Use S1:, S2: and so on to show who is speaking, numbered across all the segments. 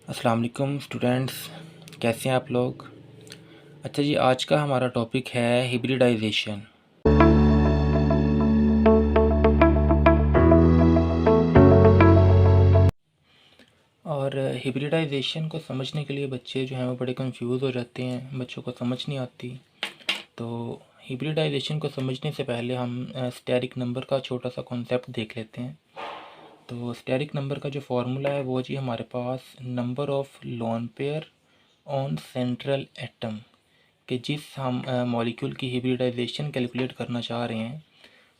S1: अस्सलाम वालेकुम स्टूडेंट्स, कैसे हैं आप लोग। अच्छा जी, आज का हमारा टॉपिक है हिब्रिडाइजेशन। और हिब्रिडाइजेशन को समझने के लिए बच्चे जो हैं वो बड़े कंफ्यूज हो जाते हैं, बच्चों को समझ नहीं आती। तो हिब्रिडाइजेशन को समझने से पहले हम स्टेरिक नंबर का छोटा सा कॉन्सेप्ट देख लेते हैं। तो स्टेरिक नंबर का जो फार्मूला है वो जी हमारे पास number of lone pair on central atom कि जिस हम मॉलिक्यूल की हिब्रिडाइजेशन कैलकुलेट करना चाह रहे हैं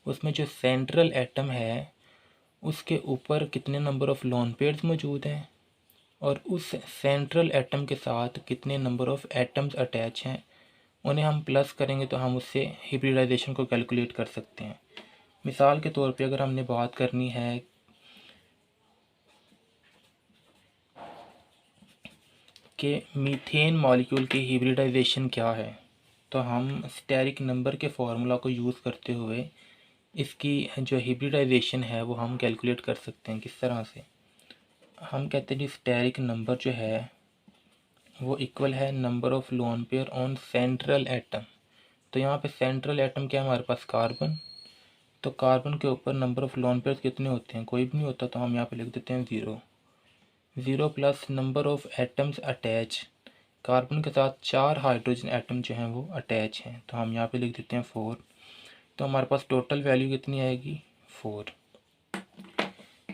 S1: उसमें जो सेंट्रल एटम है उसके ऊपर कितने नंबर ऑफ़ लोन पेयर्स मौजूद हैं और उस सेंट्रल एटम के साथ कितने नंबर ऑफ़ एटम्स अटैच हैं, उन्हें हम प्लस करेंगे तो हम उससे हिब्रिडाइजेशन को कैलकुलेट कर सकते हैं। मिसाल के तौर पे अगर हमने बात करनी है कि मीथेन मॉलिक्यूल की हिब्रिडाइजेशन क्या है, तो हम स्टेरिक नंबर के फार्मूला को यूज़ करते हुए इसकी जो हिब्रिडाइजेशन है वो हम कैलकुलेट कर सकते हैं। किस तरह से हम कहते हैं, स्टेरिक नंबर जो है वो इक्वल है number of lone pair on central atom. तो यहाँ पे सेंट्रल एटम क्या है हमारे पास, कार्बन। तो कार्बन के ऊपर नंबर ऑफ़ लोन पेयर कितने होते हैं, कोई भी नहीं होता, तो हम यहाँ पे लिख देते हैं 0। 0 plus number of atoms attach, carbon के साथ 4 हाइड्रोजन एटम जो हैं वो अटैच हैं, तो हम यहाँ पे लिख देते हैं 4। तो हमारे पास टोटल वैल्यू कितनी आएगी, 4।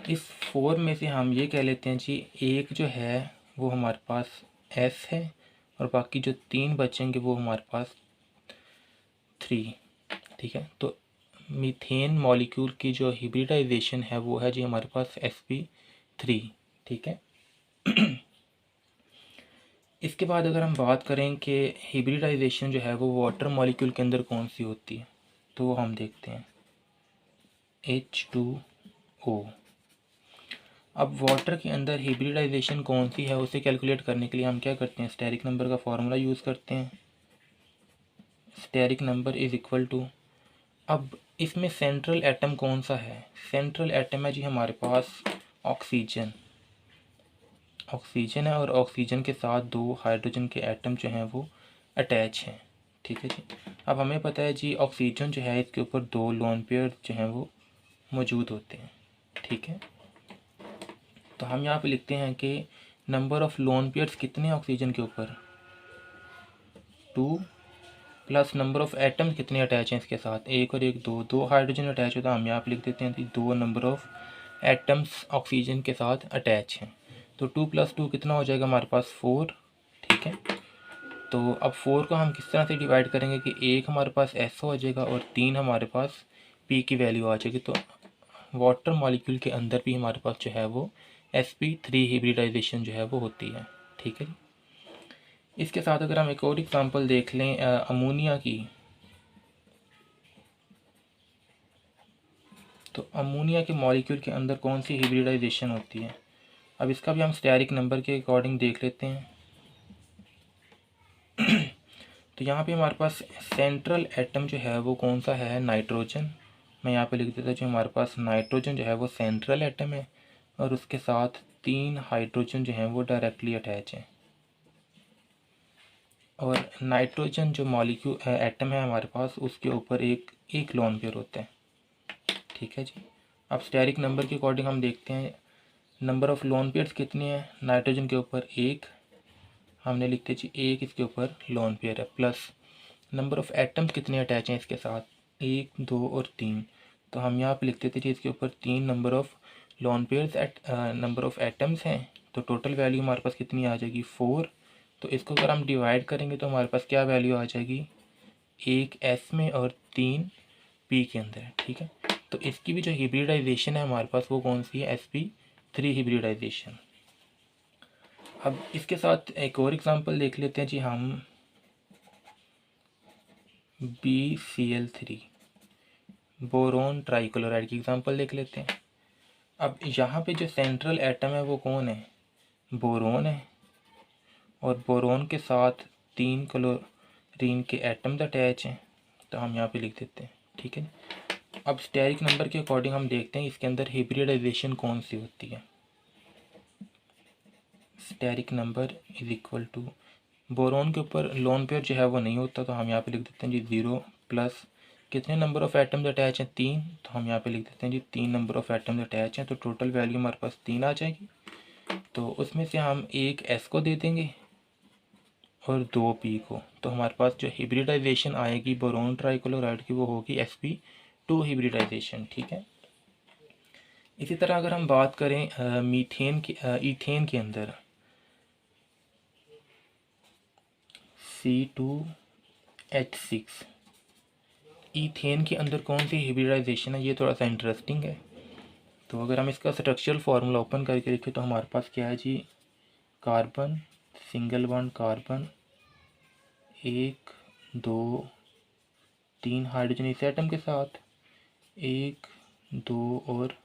S1: इस 4 में से हम ये कह लेते हैं जी एक जो है वो हमारे पास S है और बाकी जो 3 बचेंगे वो हमारे पास 3। ठीक है, तो मीथेन मॉलिक्यूल की जो हिब्रिडाइजेशन है वो है जी हमारे पास sp3। ठीक है। इसके बाद अगर हम बात करें कि हिब्रिडाइजेशन जो है वो वाटर मॉलिक्यूल के अंदर कौन सी होती है, तो वो हम देखते हैं H2O। अब वाटर के अंदर हिब्रिडाइजेशन कौन सी है उसे कैलकुलेट करने के लिए हम क्या करते हैं, स्टेरिक नंबर का फार्मूला यूज़ करते हैं। Steric number is equal to, अब इसमें सेंट्रल एटम कौन सा है, सेंट्रल एटम है जी हमारे पास ऑक्सीजन। ऑक्सीजन है और ऑक्सीजन के साथ 2 हाइड्रोजन के एटम जो हैं वो अटैच हैं। ठीक है जी। अब हमें पता है जी ऑक्सीजन जो है इसके ऊपर 2 लोन पेयर जो हैं वो मौजूद होते हैं। ठीक है, तो हम यहाँ पे लिखते हैं कि नंबर ऑफ़ लोन पेयर्स कितने हैं ऑक्सीजन के ऊपर, 2 प्लस नंबर ऑफ़ एटम्स कितने अटैच हैं इसके साथ, 1 और 1 2, 2 हाइड्रोजन अटैच होता है, हम यहाँ पे लिख देते हैं 2 नंबर ऑफ़ एटम्स ऑक्सीजन के साथ अटैच हैं। तो 2 प्लस 2 कितना हो जाएगा हमारे पास 4। ठीक है, तो अब 4 को हम किस तरह से डिवाइड करेंगे कि 1 हमारे पास S हो जाएगा और 3 हमारे पास P की वैल्यू आ जाएगी। तो वाटर मॉलिक्यूल के अंदर भी हमारे पास जो है वो sp3 हिब्रिडाइजेशन जो है वो होती है। ठीक है, इसके साथ अगर हम एक और एग्जांपल देख लें अमोनिया की, तो अमोनिया के मॉलिक्यूल के अंदर कौन सी हिब्रिडाइजेशन होती है, अब इसका भी हम स्टेरिक नंबर के अकॉर्डिंग देख लेते हैं। तो यहाँ पे हमारे पास सेंट्रल एटम जो है वो कौन सा है, नाइट्रोजन। मैं यहाँ पे लिख देता हूँ जो हमारे पास नाइट्रोजन जो है वो सेंट्रल एटम है और उसके साथ 3 हाइड्रोजन जो हैं वो डायरेक्टली अटैच हैं। और नाइट्रोजन जो मॉलिक्यूल एटम है हमारे पास उसके ऊपर एक लोन पेयर होता है। ठीक है जी। अब स्टेरिक नंबर के अकॉर्डिंग हम देखते हैं नंबर ऑफ़ लोन पेयर्स कितने हैं, नाइट्रोजन के ऊपर 1, हमने लिखते जी 1 इसके ऊपर लोन पेयर है, प्लस नंबर ऑफ़ एटम्स कितने अटैच हैं इसके साथ, 1 2 और 3, तो हम यहाँ पे लिखते थे जी इसके ऊपर 3 number of lone pairs number of atoms हैं। तो टोटल वैल्यू हमारे पास कितनी आ जाएगी, 4। तो इसको अगर हम डिवाइड करेंगे तो हमारे पास क्या वैल्यू आ जाएगी, 1 S में और 3 P के अंदर। ठीक है, तो इसकी भी जो हिब्रिडाइजेशन है हमारे पास वो कौन सी है, sp3 हिब्रिडाइजेशन। अब इसके साथ एक और एग्जांपल देख लेते हैं जी हम, BCl3 बोरोन ट्राइक्लोराइड की एग्जांपल देख लेते हैं। अब यहाँ पे जो सेंट्रल एटम है वो कौन है, बोरोन है और बोरोन के साथ 3 क्लोरीन के एटम्स अटैच हैं, तो हम यहाँ पे लिख देते हैं। ठीक है, अब स्टेरिक नंबर के अकॉर्डिंग हम देखते हैं इसके अंदर हिब्रिडाइजेशन कौन सी होती है। Steric number is equal to, boron के ऊपर लोन पेयर जो है वो नहीं होता, तो हम यहाँ पे लिख देते हैं जी 0 प्लस कितने नंबर ऑफ़ एटम्स अटैच हैं 3, तो हम यहाँ पे लिख देते हैं जी 3 नंबर ऑफ़ एटम्स अटैच हैं, तो टोटल वैल्यू हमारे पास 3 आ जाएगी। तो उसमें से हम एक S को दे देंगे और 2 P को, तो हमारे पास जो हिब्रिडाइजेशन आएगी बोरोन ट्राइक्लोराइड की वो होगी sp2 हिब्रिडाइजेशन। ठीक है। इसी तरह अगर हम बात करें मीथेन की, ईथेन के अंदर C2H6, ईथेन के अंदर कौन सी हिब्रिडाइजेशन है, ये थोड़ा सा इंटरेस्टिंग है। तो अगर हम इसका स्ट्रक्चरल फार्मूला ओपन करके देखें तो हमारे पास क्या है जी, carbon, single bond carbon, 1 2 3 hydrogen इस एटम के साथ, 1 2 और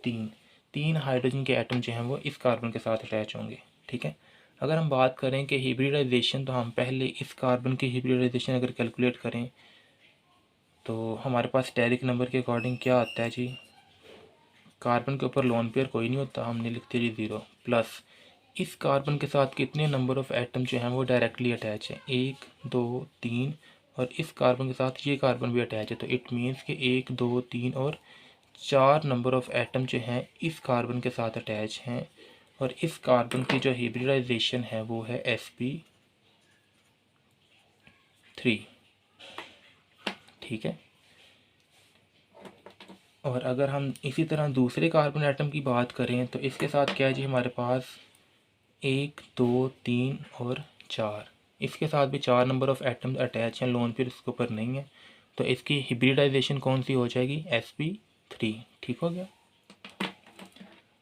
S1: 3 हाइड्रोजन के एटम जो हैं वो इस कार्बन के साथ अटैच होंगे। ठीक है। अगर हम बात करें कि हिब्रिडाइजेशन, तो हम पहले इस कार्बन की हिब्रिडाइजेशन अगर कैलकुलेट करें तो हमारे पास स्टेरिक नंबर के अकॉर्डिंग क्या आता है जी, कार्बन के ऊपर लोन पेयर कोई नहीं होता, हमने लिखते जी 0 प्लस इस कार्बन के साथ कितने नंबर ऑफ़ एटम जो हैं वो डायरेक्टली अटैच हैं, 1 2 3, और इस कार्बन के साथ ये कार्बन भी अटैच है, तो इट मीन्स कि 1 2 3 और 4 नंबर ऑफ़ एटम जो हैं इस कार्बन के साथ अटैच हैं, और इस कार्बन की जो हिब्रिडाइजेशन है वो है sp3। ठीक है। और अगर हम इसी तरह दूसरे कार्बन एटम की बात करें तो इसके साथ क्या है जी, हमारे पास 1 2 3 और 4, इसके साथ भी 4 नंबर ऑफ़ एटम्स अटैच हैं, लोन पेयर इसके ऊपर नहीं है, तो इसकी हिब्रिडाइजेशन कौन सी हो जाएगी, sp3। ठीक हो गया।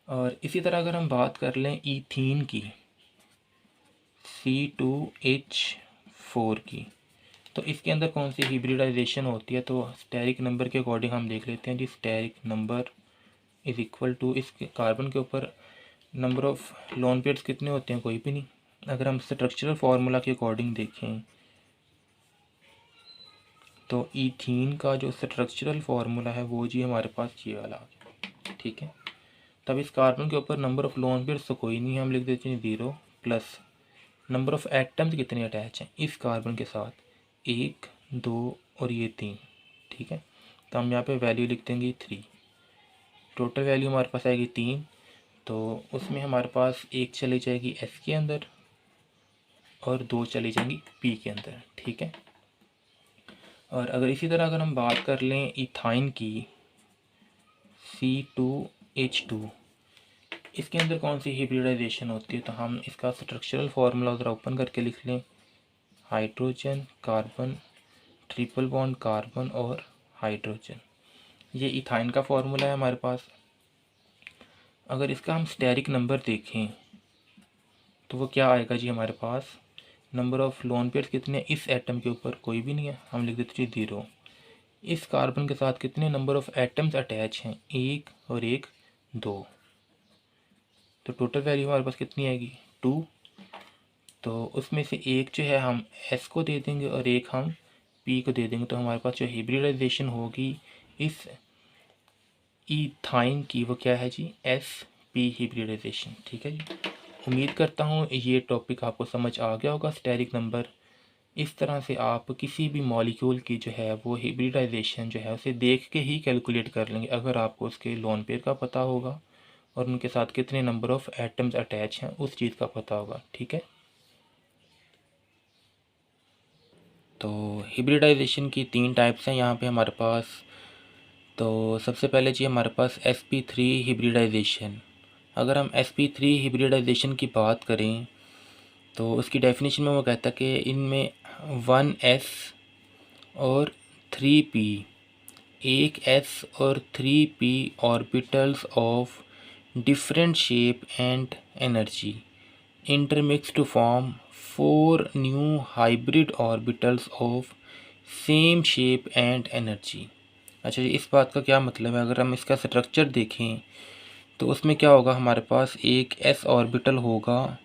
S1: और इसी तरह अगर हम बात कर लें ईथीन की, C2H4 की, तो इसके अंदर कौन सी हिब्रिडाइजेशन होती है, तो स्टेरिक नंबर के अकॉर्डिंग हम देख लेते हैं जी, steric number is equal to, इस कार्बन के ऊपर नंबर ऑफ़ लोन पेयर्स कितने होते हैं, कोई भी नहीं। अगर हम स्ट्रक्चरल फार्मूला के अकॉर्डिंग देखें तो ईथीन का जो स्ट्रक्चरल फार्मूला है वो जी हमारे पास ये वाला आ गया। ठीक है। तब इस कार्बन के ऊपर नंबर ऑफ़ लोन पेयर्स तो कोई नहीं है, हम लिख देते हैं 0 प्लस नंबर ऑफ़ एटम्स कितने अटैच हैं इस कार्बन के साथ, 1 2 और ये 3। ठीक है। तो हम यहाँ पे वैल्यू लिख देंगे 3, टोटल वैल्यू हमारे पास आएगी 3, तो उसमें हमारे पास 1 चली जाएगी S के अंदर और 2 चली जाएंगी P के अंदर। ठीक है। और अगर इसी तरह अगर हम बात कर लें इथाइन की, C2H2, इसके अंदर कौन सी हिब्रिडाइजेशन होती है, तो हम इसका स्ट्रक्चरल फार्मूला ज़रा ओपन करके लिख लें, hydrogen carbon, triple bond carbon और हाइड्रोजन, ये इथाइन का फार्मूला है हमारे पास। अगर इसका हम स्टेरिक नंबर देखें तो वो क्या आएगा जी, हमारे पास नंबर ऑफ़ लोन पेयर्स कितने, इस एटम के ऊपर कोई भी नहीं है, हम लिख देते हैं 0। इस कार्बन के साथ कितने नंबर ऑफ़ एटम्स अटैच हैं, 1 और 1 2, तो टोटल वैल्यू हमारे पास कितनी आएगी 2। तो उसमें से एक जो है हम S को दे देंगे और एक हम P को दे देंगे, तो हमारे पास जो हिब्रिडाइजेशन होगी इस ईथाइन की वो क्या है जी, sp हिब्रिडाइजेशन। ठीक है जी। उम्मीद करता हूँ ये टॉपिक आपको समझ आ गया होगा, स्टेरिक नंबर। इस तरह से आप किसी भी मॉलिक्यूल की जो है वो हिब्रिडाइजेशन जो है उसे देख के ही कैलकुलेट कर लेंगे, अगर आपको उसके लोन पेयर का पता होगा और उनके साथ कितने नंबर ऑफ़ एटम्स अटैच हैं उस चीज़ का पता होगा। ठीक है। तो हिब्रिडाइजेशन की 3 टाइप्स हैं यहाँ पे हमारे पास। तो सबसे पहले जी हमारे पास sp3 हिब्रिडाइजेशन। अगर हम sp3 हिब्रिडाइजेशन की बात करें तो उसकी डेफिनेशन में वो कहता है कि इनमें 1s और 3p, एक s और 3p orbitals of different shape and energy intermix to form 4 new hybrid orbitals of same shape and energy। अच्छा जी, इस बात का क्या मतलब है, अगर हम इसका स्ट्रक्चर देखें तो उसमें क्या होगा, हमारे पास एक s ऑर्बिटल होगा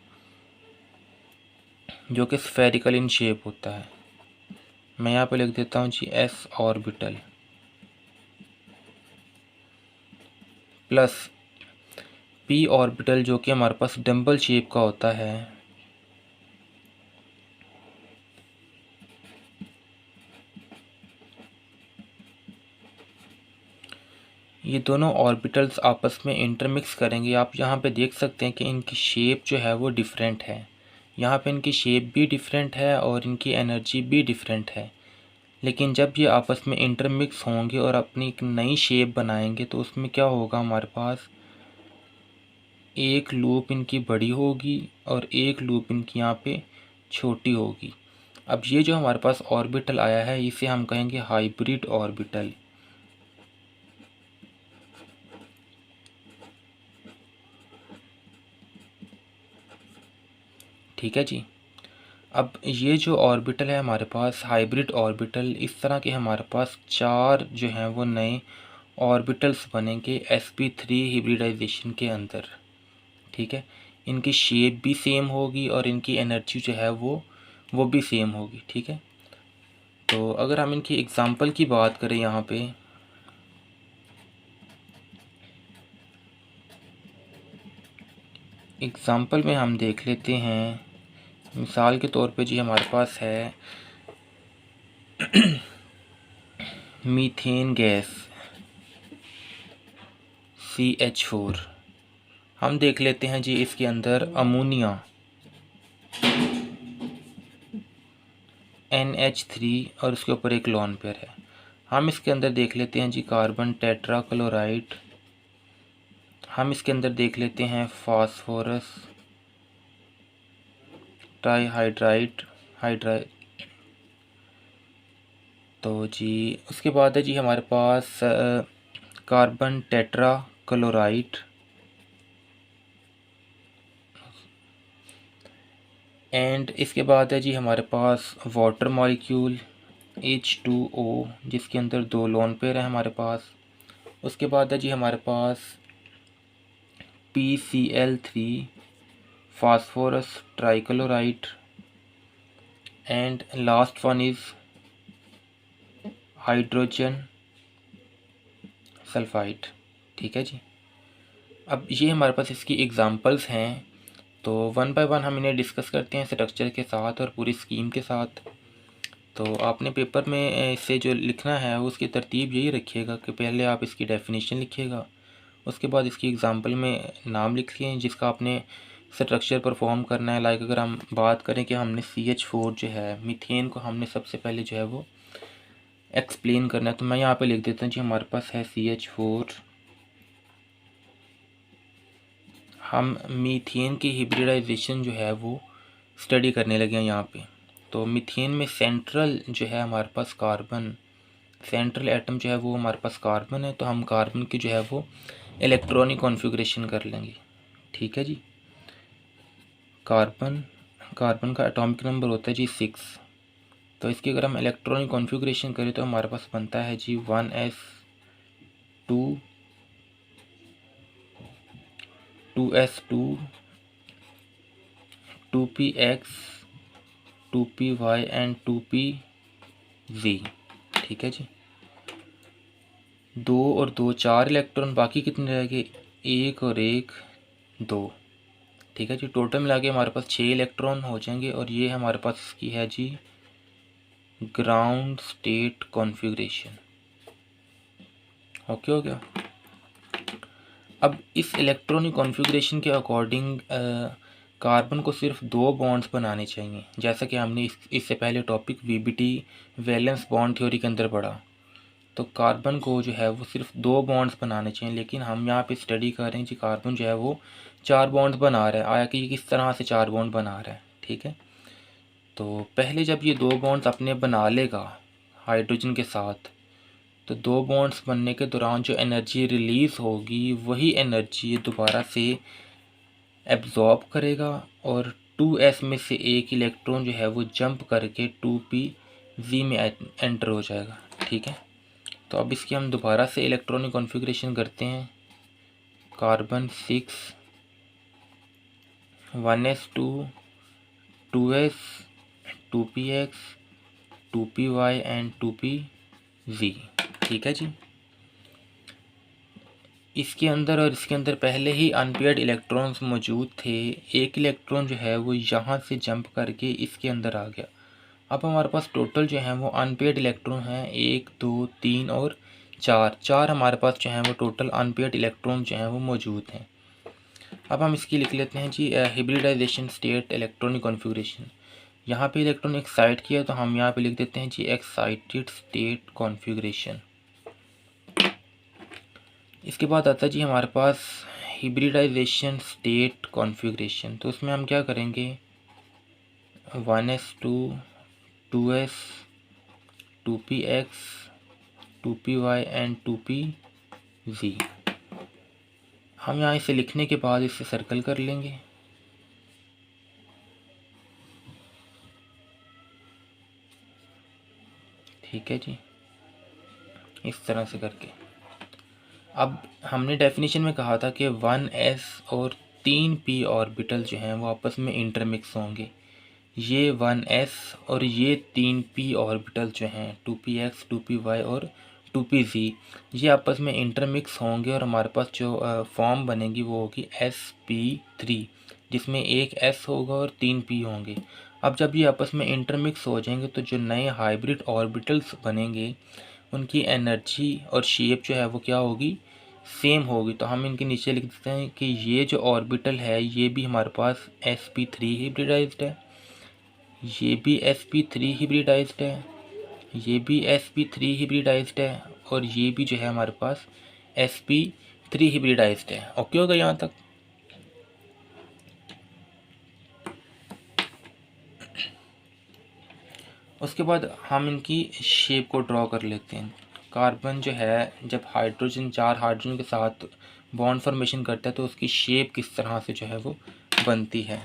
S1: जो कि स्फेरिकल इन शेप होता है। मैं यहाँ पे लिख देता हूँ जी s orbital, plus P orbital जो कि हमारे पास डंबल शेप का होता है, ये दोनों ऑर्बिटल्स आपस में इंटरमिक्स करेंगे। आप यहाँ पे देख सकते हैं कि इनकी शेप जो है वो डिफरेंट है। यहाँ पे इनकी शेप भी डिफरेंट है और इनकी एनर्जी भी डिफरेंट है। लेकिन जब ये आपस में इंटरमिक्स होंगे और अपनी एक नई शेप बनाएंगे तो उसमें क्या होगा, हमारे पास एक लूप इनकी बड़ी होगी और एक लूप इनकी यहाँ पे छोटी होगी। अब ये जो हमारे पास ऑर्बिटल आया है इसे हम कहेंगे हाइब्रिड ऑर्बिटल। ठीक है जी। अब ये जो ऑर्बिटल है हमारे पास हाइब्रिड ऑर्बिटल, इस तरह के हमारे पास 4 जो हैं वो नए ऑर्बिटल्स बनेंगे sp3 हिब्रिडाइजेशन के अंदर। ठीक है, इनकी शेप भी सेम होगी और इनकी एनर्जी जो है वो भी सेम होगी। ठीक है, तो अगर हम इनकी एग्ज़ाम्पल की बात करें यहाँ पे, एग्ज़ाम्पल में हम देख लेते हैं। मिसाल के तौर पे जी हमारे पास है मीथेन गैस CH4। हम देख लेते हैं जी इसके अंदर अमोनिया NH3 और उसके ऊपर एक लोन पेयर है। हम इसके अंदर देख लेते हैं जी कार्बन टेट्रा क्लोराइड। हम इसके अंदर देख लेते हैं फास्फोरस ट्राईहाइड्राइड हाइड्राइड। तो जी उसके बाद है जी हमारे पास कार्बन टेट्रा क्लोराइड एंड इसके बाद है जी हमारे पास वाटर मॉलिक्यूल H2O जिसके अंदर 2 लोन पेयर है हमारे पास। उसके बाद है जी हमारे पास PCl3 phosphorus trichloride and last one is hydrogen sulphide. ठीक है जी। अब ये हमारे पास इसकी एग्ज़ाम्पल्स हैं, तो वन बाय वन हम इन्हें डिस्कस करते हैं स्ट्रक्चर के साथ और पूरी स्कीम के साथ। तो आपने पेपर में इससे जो लिखना है उसकी तरतीब यही रखिएगा कि पहले आप इसकी डेफिनेशन लिखिएगा, उसके बाद इसकी एग्ज़ाम्पल में नाम लिखिए जिसका आपने स्ट्रक्चर परफॉर्म करना है। लाइक अगर हम बात करें कि हमने CH4 जो है मीथेन को हमने सबसे पहले जो है वो एक्सप्लेन करना है, तो मैं यहाँ पे लिख देता हूँ जी हमारे पास है CH4। हम मीथेन की हिब्रिडाइजेशन जो है वो स्टडी करने लगे हैं यहाँ पे। तो मीथेन में सेंट्रल जो है हमारे पास कार्बन, सेंट्रल एटम जो है वो हमारे पास कार्बन है, तो हम कार्बन की जो है वो इलेक्ट्रॉनिक कॉन्फ़िगरेशन कर लेंगे। ठीक है जी। कार्बन का एटॉमिक नंबर होता है जी 6। तो इसकी अगर हम इलेक्ट्रॉनिक कॉन्फ़िगरेशन करें तो हमारे पास बनता है जी 1s2 2s2 2px 2py and 2pz। ठीक है जी। 2 और 2 4 इलेक्ट्रॉन, बाकी कितने रह गए, 1 और 1 2। ठीक है जी। टोटल मिला के हमारे पास 6 इलेक्ट्रॉन हो जाएंगे और ये हमारे पास इसकी है जी ग्राउंड स्टेट कॉन्फ़िगरेशन। ओके हो गया। अब इस इलेक्ट्रॉनिक कॉन्फ़िगरेशन के अकॉर्डिंग कार्बन को सिर्फ 2 बॉन्ड्स बनाने चाहिए, जैसा कि हमने इससे पहले topic VBT valence bond theory के अंदर पढ़ा। तो कार्बन को जो है वो सिर्फ 2 बॉन्ड्स बनाने चाहिए, लेकिन हम यहाँ पे स्टडी कर रहे हैं कि कार्बन जो है वो 4 बॉन्ड्स बना रहा है। आया कि ये किस तरह से 4 बॉन्ड बना रहा है। ठीक है, तो पहले जब ये 2 बॉन्ड्स अपने बना लेगा हाइड्रोजन के साथ, तो 2 बॉन्ड्स बनने के दौरान जो एनर्जी रिलीज़ होगी वही एनर्जी दोबारा से एब्जॉर्ब करेगा और 2s में से एक इलेक्ट्रॉन जो है वो जंप करके 2pz में एंटर हो जाएगा। ठीक है, तो अब इसकी हम दोबारा से इलेक्ट्रॉनिक कॉन्फ़िगरेशन करते हैं। Carbon 6 1s2 2s 2px 2py and 2pz। ठीक है जी। इसके अंदर और इसके अंदर पहले ही अनपेयर्ड इलेक्ट्रॉन्स मौजूद थे। एक इलेक्ट्रॉन जो है वो यहाँ से जंप करके इसके अंदर आ गया। अब हमारे पास टोटल जो है वो अनपेयर्ड इलेक्ट्रॉन हैं 1 2 3 और 4 हमारे पास जो है वो टोटल अनपेयर्ड इलेक्ट्रॉन जो हैं वो मौजूद हैं। अब हम इसकी लिख लेते हैं जी हिब्रिडाइजेशन स्टेट इलेक्ट्रॉनिक कॉन्फ़िगरेशन। यहाँ पे इलेक्ट्रॉन एक्साइट किया तो हम यहाँ पे लिख देते हैं जी एक्साइटेड स्टेट कॉन्फ़िगरेशन। इसके बाद आता है जी हमारे पास हिब्रिडाइजेशन स्टेट कॉन्फ़िगरेशन। तो उसमें हम क्या करेंगे 1s2 2s 2px 2py and 2pz। हम यहाँ इसे लिखने के बाद इसे सर्कल कर लेंगे। ठीक है जी, इस तरह से करके। अब हमने डेफिनेशन में कहा था कि 1s और 3p ऑर्बिटल जो हैं वो आपस में इंटरमिक्स होंगे। ये 1s और ये 3p ऑर्बिटल जो हैं 2px 2py और 2pz ये आपस में इंटरमिक्स होंगे और हमारे पास जो फॉर्म बनेगी वो होगी sp3, जिसमें एक s होगा और 3p होंगे। अब जब ये आपस में इंटरमिक्स हो जाएंगे तो जो नए हाइब्रिड ऑर्बिटल्स बनेंगे उनकी एनर्जी और शेप जो है वो क्या होगी, सेम होगी। तो हम इनके नीचे लिख देते हैं कि ये जो ऑर्बिटल है ये भी हमारे पास sp3 हिब्रिडाइज्ड है, ये भी sp3 हिब्रिडाइज्ड है, ये भी sp3 हिब्रिडाइज्ड है और ये भी जो है हमारे पास sp3 हिब्रिडाइज्ड है। ओके होगा यहाँ तक। उसके बाद हम इनकी शेप को ड्रॉ कर लेते हैं। कार्बन जो है जब हाइड्रोजन 4 हाइड्रोजन के साथ बॉन्ड फॉर्मेशन करता है तो उसकी शेप किस तरह से जो है वो बनती है।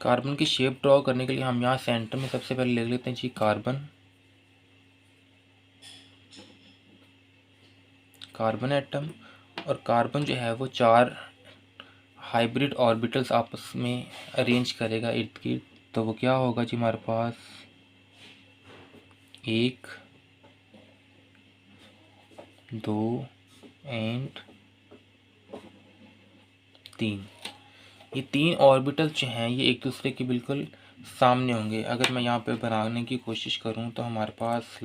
S1: कार्बन की शेप ड्रॉ करने के लिए हम यहाँ सेंटर में सबसे पहले ले लेते हैं जी कार्बन एटम। और कार्बन जो है वो 4 हाइब्रिड ऑर्बिटल्स आपस में अरेंज करेगा इर्द गिर्द। तो वो क्या होगा जी हमारे पास 1 2 एंड 3। ये 3 ऑर्बिटल जो हैं ये एक दूसरे के बिल्कुल सामने होंगे। अगर मैं यहाँ पे बनाने की कोशिश करूँ तो हमारे पास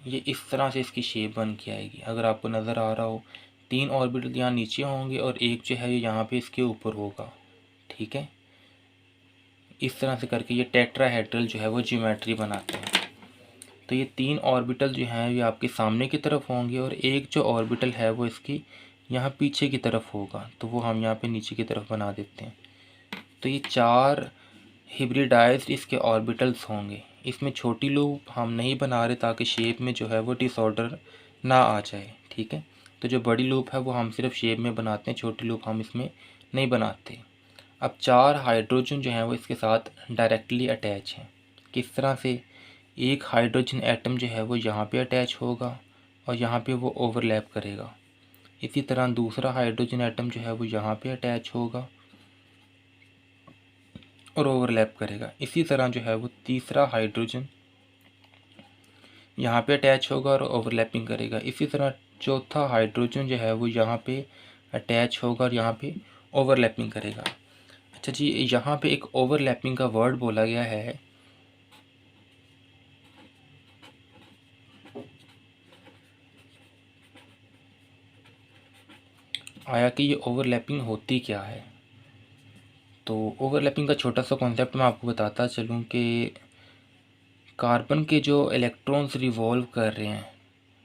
S1: ये इस तरह से इसकी शेप बन के आएगी। अगर आपको नज़र आ रहा हो 3 ऑर्बिटल यहाँ नीचे होंगे और एक जो है ये यहाँ पे इसके ऊपर होगा। ठीक है, इस तरह से करके ये टेट्राहेड्रल जो है वो ज्योमेट्री बनाते हैं। तो ये 3 ऑर्बिटल जो हैं ये आपके सामने की तरफ होंगे और एक जो ऑर्बिटल है वो इसकी यहाँ पीछे की तरफ होगा। तो वो हम यहाँ पे नीचे की तरफ बना देते हैं। तो ये 4 हिब्रिडाइज्ड इसके ऑर्बिटल्स होंगे। इसमें छोटी लूप हम नहीं बना रहे ताकि शेप में जो है वो डिसऑर्डर ना आ जाए। ठीक है, तो जो बड़ी लूप है वो हम सिर्फ शेप में बनाते हैं, छोटी लूप हम इसमें नहीं बनाते। अब 4 हाइड्रोजन जो हैं वो इसके साथ डायरेक्टली अटैच हैं। किस तरह से, एक हाइड्रोजन एटम जो है वो यहाँ पे अटैच होगा और यहाँ पे वो ओवरलैप करेगा। इसी तरह दूसरा हाइड्रोजन एटम जो है वो यहाँ पे अटैच होगा और ओवरलैप करेगा। इसी तरह जो है वो तीसरा हाइड्रोजन यहाँ पे अटैच होगा और ओवरलैपिंग करेगा। इसी तरह चौथा हाइड्रोजन जो है वो यहाँ पे अटैच होगा और यहाँ पे ओवरलैपिंग करेगा। अच्छा जी, यहाँ पे एक ओवरलैपिंग का वर्ड बोला गया है। आया कि ये ओवरलैपिंग होती क्या है। तो ओवरलैपिंग का छोटा सा कॉन्सेप्ट मैं आपको बताता चलूँ कि कार्बन के जो इलेक्ट्रॉन्स रिवॉल्व कर रहे हैं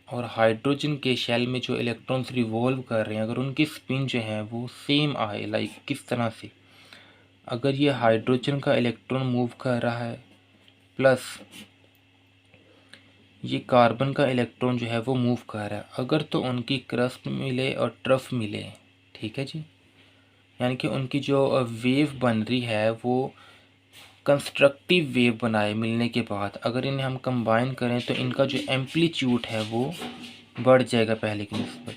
S1: और हाइड्रोजन के शेल में जो इलेक्ट्रॉन्स रिवॉल्व कर रहे हैं, अगर उनकी स्पिन जो है वो सेम आए, लाइक किस तरह से, अगर ये हाइड्रोजन का इलेक्ट्रॉन मूव कर रहा है प्लस ये कार्बन का इलेक्ट्रॉन जो है वो मूव कर रहा है, अगर तो उनकी क्रस्ट मिले और ट्रफ मिले। ठीक है जी, यानी कि उनकी जो वेव बन रही है वो कंस्ट्रक्टिव वेव बनाए मिलने के बाद, अगर इन्हें हम कंबाइन करें तो इनका जो एम्पलीट्यूड है वो बढ़ जाएगा पहले की निस्बत।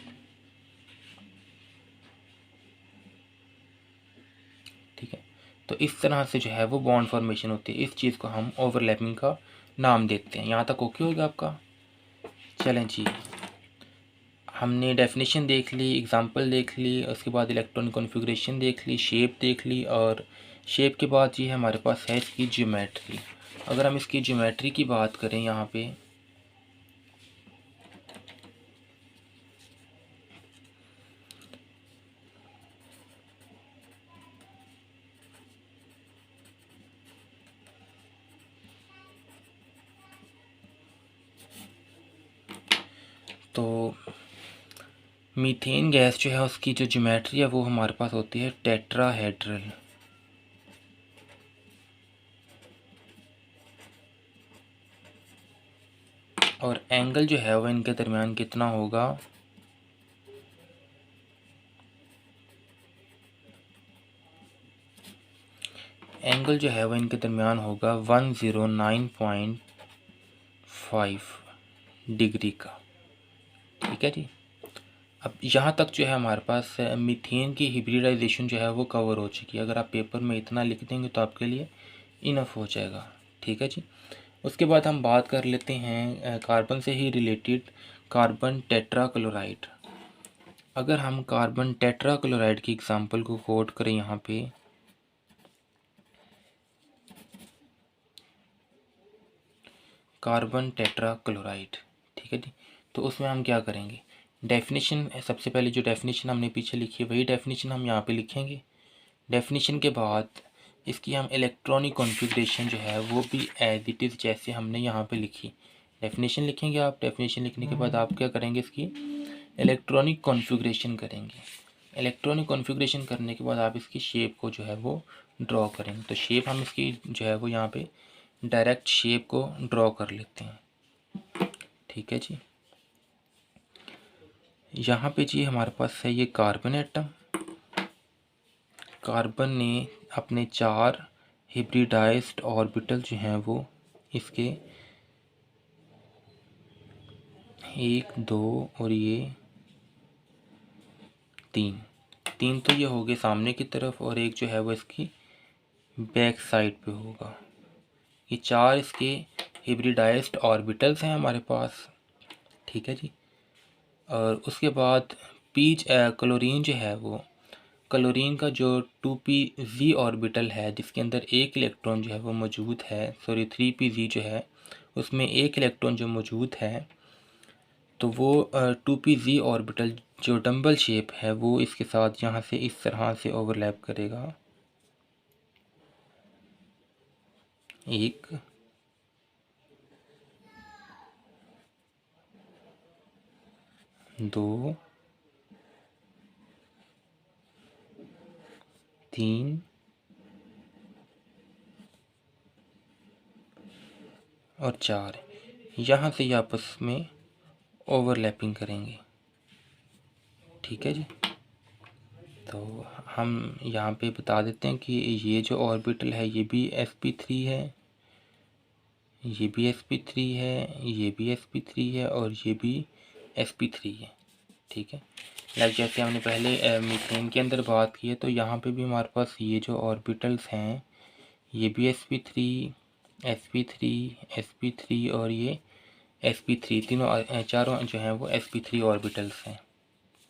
S1: तो इस तरह से जो है वो बॉन्ड फॉर्मेशन होती है। इस चीज़ को हम ओवरलैपिंग का नाम देते हैं। यहाँ तक ओके होगा आपका? चलें जी, हमने डेफिनेशन देख ली, एग्जांपल देख ली, उसके बाद इलेक्ट्रॉनिक कॉन्फ़िगरेशन देख ली, शेप देख ली, और शेप के बाद ये हमारे पास है इसकी ज्योमेट्री। अगर हम इसकी ज्योमेट्री की बात करें यहाँ पे, तो मीथेन गैस जो है उसकी जो ज्योमेट्री है वो हमारे पास होती है टेट्राहेड्रल। और एंगल जो है वो इनके दरमियान कितना होगा? एंगल जो है वो इनके दरमियान होगा 109.5 डिग्री का। ठीक है जी। अब यहाँ तक जो है हमारे पास मीथेन की हिब्रिडाइजेशन जो है वो कवर हो चुकी है। अगर आप पेपर में इतना लिख देंगे तो आपके लिए इनफ हो जाएगा। ठीक है जी। उसके बाद हम बात कर लेते हैं कार्बन से ही रिलेटेड कार्बन टेट्राक्लोराइड। अगर हम कार्बन टेट्राक्लोराइड की एग्जांपल को कोट करें यहाँ पे, कार्बन टेट्राक्लोराइड, ठीक है जी। तो उसमें हम क्या करेंगे? डेफिनेशन, सबसे पहले जो डेफिनेशन हमने पीछे लिखी है वही डेफिनेशन हम यहाँ पे लिखेंगे। डेफिनेशन के बाद इसकी हम इलेक्ट्रॉनिक कॉन्फ़िगरेशन जो है वो भी एज इट इज़ जैसे हमने यहाँ पे लिखी डेफिनेशन लिखेंगे आप। डेफिनेशन लिखने के बाद आप क्या करेंगे? इसकी इलेक्ट्रॉनिक कॉन्फ़िगरेशन करेंगे। इलेक्ट्रॉनिक कॉन्फ़िगरेशन करने के बाद आप इसकी शेप को जो है वो ड्रॉ करेंगे। तो शेप हम इसकी जो है वो यहाँ पे डायरेक्ट शेप को ड्रॉ कर लेते हैं। ठीक है जी। यहाँ पे जी हमारे पास है ये कार्बन एटम। कार्बन ने अपने 4 हिब्रिडाइज्ड ऑर्बिटल जो हैं वो इसके 1, 2 और ये 3 तो ये हो गए सामने की तरफ, और एक जो है वो इसकी बैक साइड पे होगा। ये 4 इसके हिब्रिडाइज्ड ऑर्बिटल्स हैं हमारे पास। ठीक है जी। और उसके बाद क्लोरीन जो है वो, क्लोरीन का जो 2pz ऑर्बिटल है जिसके अंदर एक इलेक्ट्रॉन जो है वो मौजूद है, सॉरी 3pz जो है उसमें एक इलेक्ट्रॉन जो मौजूद है, तो वो 2pz ऑर्बिटल जो डंबल शेप है वो इसके साथ यहाँ से इस तरह से ओवरलैप करेगा। 1, 2, 3 और 4, यहाँ से ये आपस में ओवरलैपिंग करेंगे। ठीक है जी। तो हम यहाँ पे बता देते हैं कि ये जो ऑर्बिटल है ये भी sp3 है, ये भी sp3 है, ये भी sp3 है और ये भी sp3 है। ठीक है। लाइक जैसे हमने पहले मीथेन के अंदर बात की है, तो यहाँ पे भी हमारे पास ये जो ऑर्बिटल्स हैं ये भी sp3, sp3, sp3 और ये sp3, तीनों चारों जो हैं वो sp3 ऑर्बिटल्स हैं।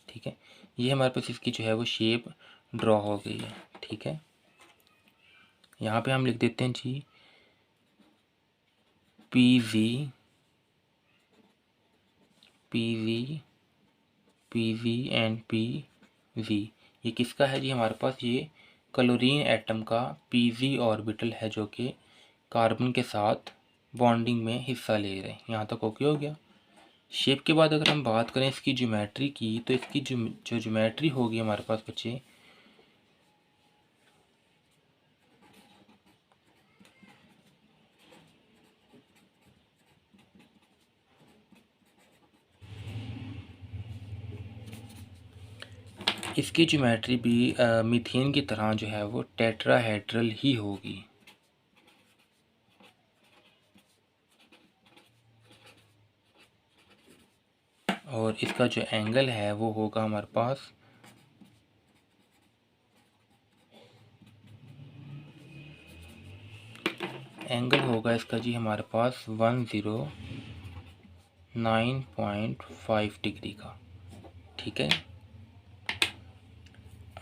S1: ठीक है। ये हमारे पास इसकी जो है वो शेप ड्रॉ हो गई है। ठीक है। यहाँ पे हम लिख देते हैं जी PV, PV, PV and PV। ये किसका है जी? हमारे पास ये क्लोरीन एटम का PV ऑर्बिटल है जो कि कार्बन के साथ बॉन्डिंग में हिस्सा ले रहे हैं। यहाँ तक ओके हो गया। शेप के बाद अगर हम बात करें इसकी ज्योमेट्री की, तो इसकी जो ज्योमेट्री होगी हमारे पास बच्चे, इसकी ज्योमेट्री भी मीथेन की तरह जो है वो टेट्राहेड्रल ही होगी। और इसका जो एंगल है वो होगा हमारे पास एंगल होगा इसका जी हमारे पास 109.5 डिग्री का। ठीक है,